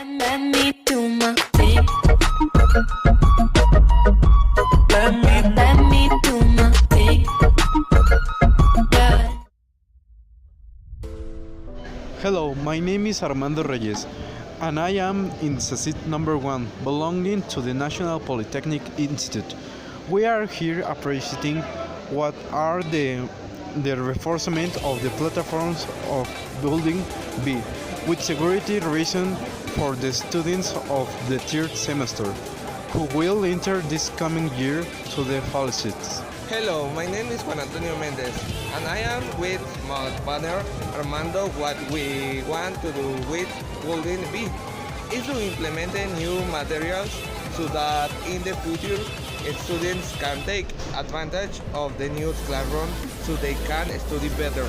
Let me do my thing. Let me do my thing. Yeah. Hello, my name is Armando Reyes, and I am in seat number 1, belonging to the National Polytechnic Institute. We are here appreciating what are the reinforcement of the platforms of Building B, with security reason for the students of the third semester, who will enter this coming year to the facilities. Hello, my name is Juan Méndez, and I am with my partner Armando. What we want to do with Building B is to implement new materials so that in the future students can take advantage of the new classroom so they can study better.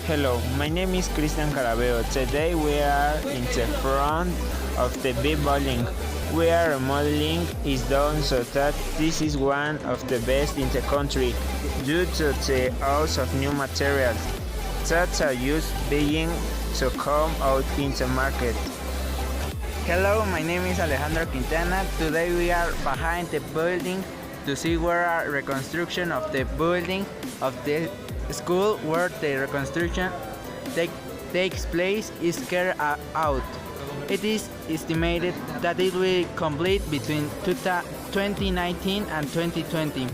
Hello, my name is Caraveo. Today we are in the front of the B building. Where remodeling is done so that this is one of the best in the country due to the use of new materials that are used being to come out in the market. Hello, my name is Alejandro Quintana. Today we are behind the building to see where our reconstruction of the building of the school where the reconstruction takes place is carried out. It is estimated that it will complete between 2019 and 2020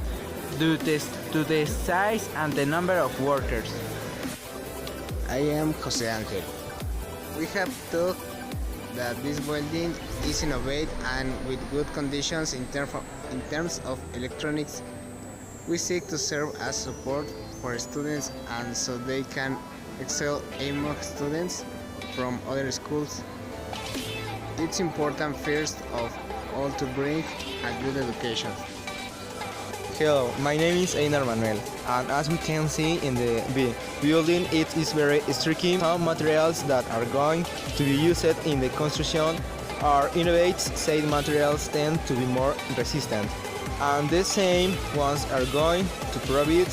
due to the size and the number of workers. I am Jose Angel. We have thought that this building is innovative and with good conditions in terms of electronics. We seek to serve as support for students and so they can excel among students from other schools. It's important first of all to bring a good education. Hello, my name is Einar Manuel, and as we can see in the building, it is very striking. Some materials that are going to be used in the construction are innovative. Said materials tend to be more resistant, and the same ones are going to provide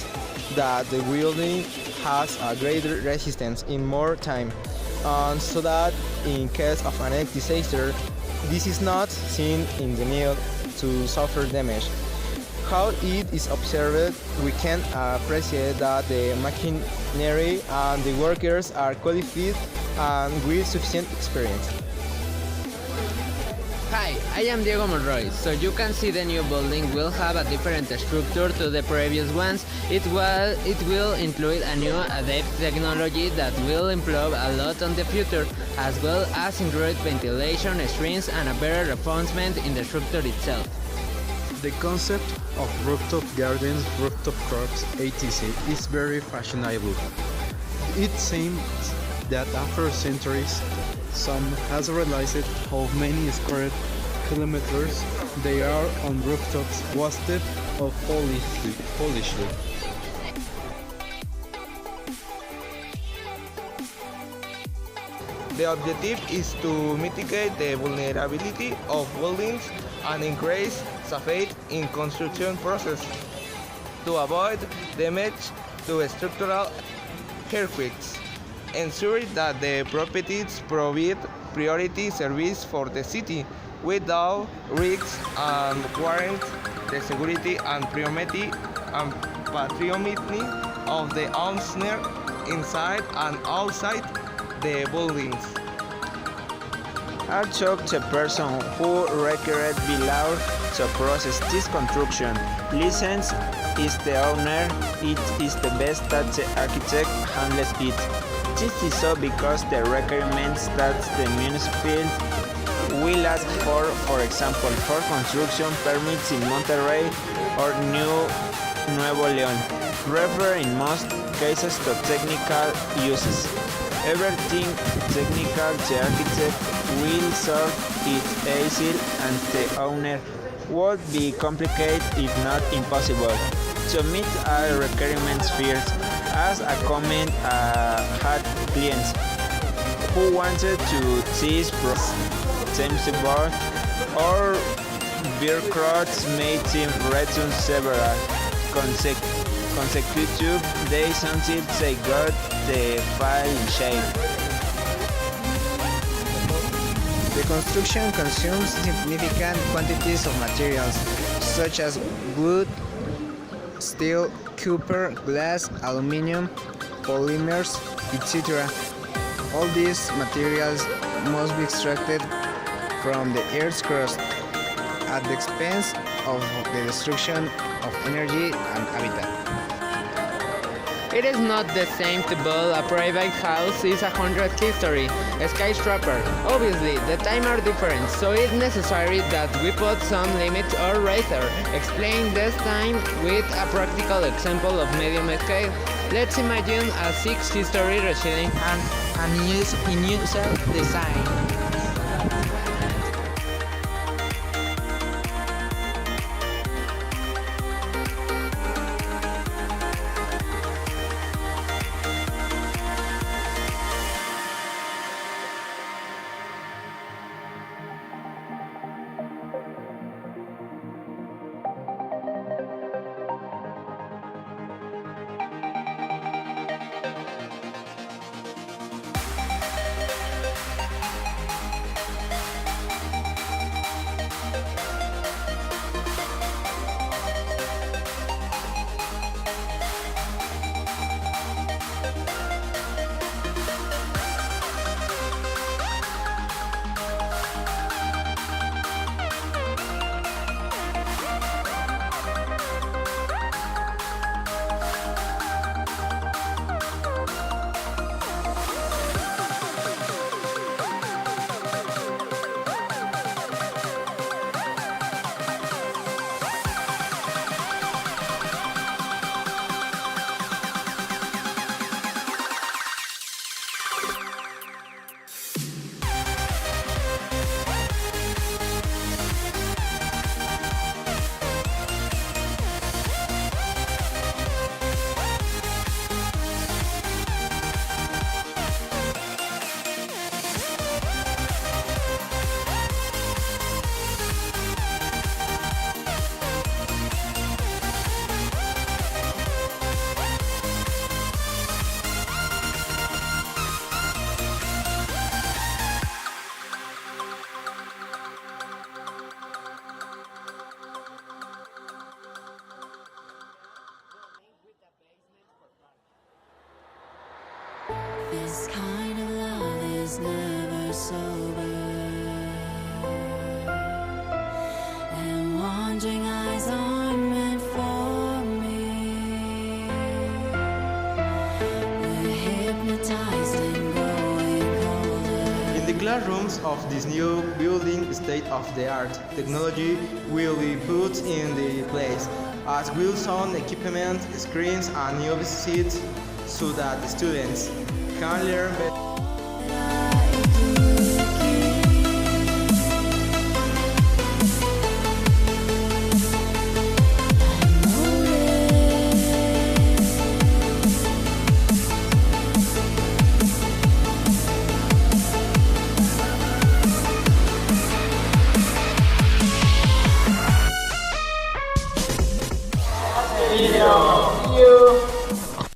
that the building has a greater resistance in more time, and so that in case of an disaster, this is not seen in the need to suffer damage. How it is observed, we can appreciate that the machinery and the workers are qualified and with sufficient experience. Hi, I am Diego Monroy. So you can see the new building will have a different structure to the previous ones. It will include a new adaptive technology that will improve a lot on the future, as well as include ventilation screens and a better reinforcement in the structure itself. The concept of rooftop gardens, rooftop crops, etc. is very fashionable. It seems that after centuries, some has realized how many square kilometers they are on rooftops wasted or polished. The objective is to mitigate the vulnerability of buildings and increase safety in construction process to avoid damage to structural earthquakes, ensure that the properties provide priority service for the city without risks and warrant the security and patrimony of the owner inside and outside the buildings. I talked to the person who required below to process this construction. License is the owner, it is the best that the architect handles it. This is so because the requirements that the municipal will ask for example, for construction permits in Monterrey or Nuevo León, refer in most cases to technical uses. Everything technical, the architect will solve it easy and the owner would be complicated if not impossible. To meet our requirements first, as a comment had clients who wanted to tease board or bureaucrats made him return several consecutive days until they got the file in shape. construction consumes significant quantities of materials such as wood, steel, copper, glass, aluminum, polymers, etc. All these materials must be extracted from the Earth's crust at the expense of the destruction of energy and habitat. It is not the same to build a private house is 100 history, a skyscraper. Obviously, the time are different, so it's necessary that we put some limits or rather explain this time with a practical example of medium scale. Let's imagine a 6 history residence and initial design. This kind of love is never sober, and wandering eyes aren't meant for me. We're hypnotized and growing colder. In the classrooms of this new building, state-of-the-art technology will be put in the place, as will sound equipment, screens, and new seats, so that the students can learn better.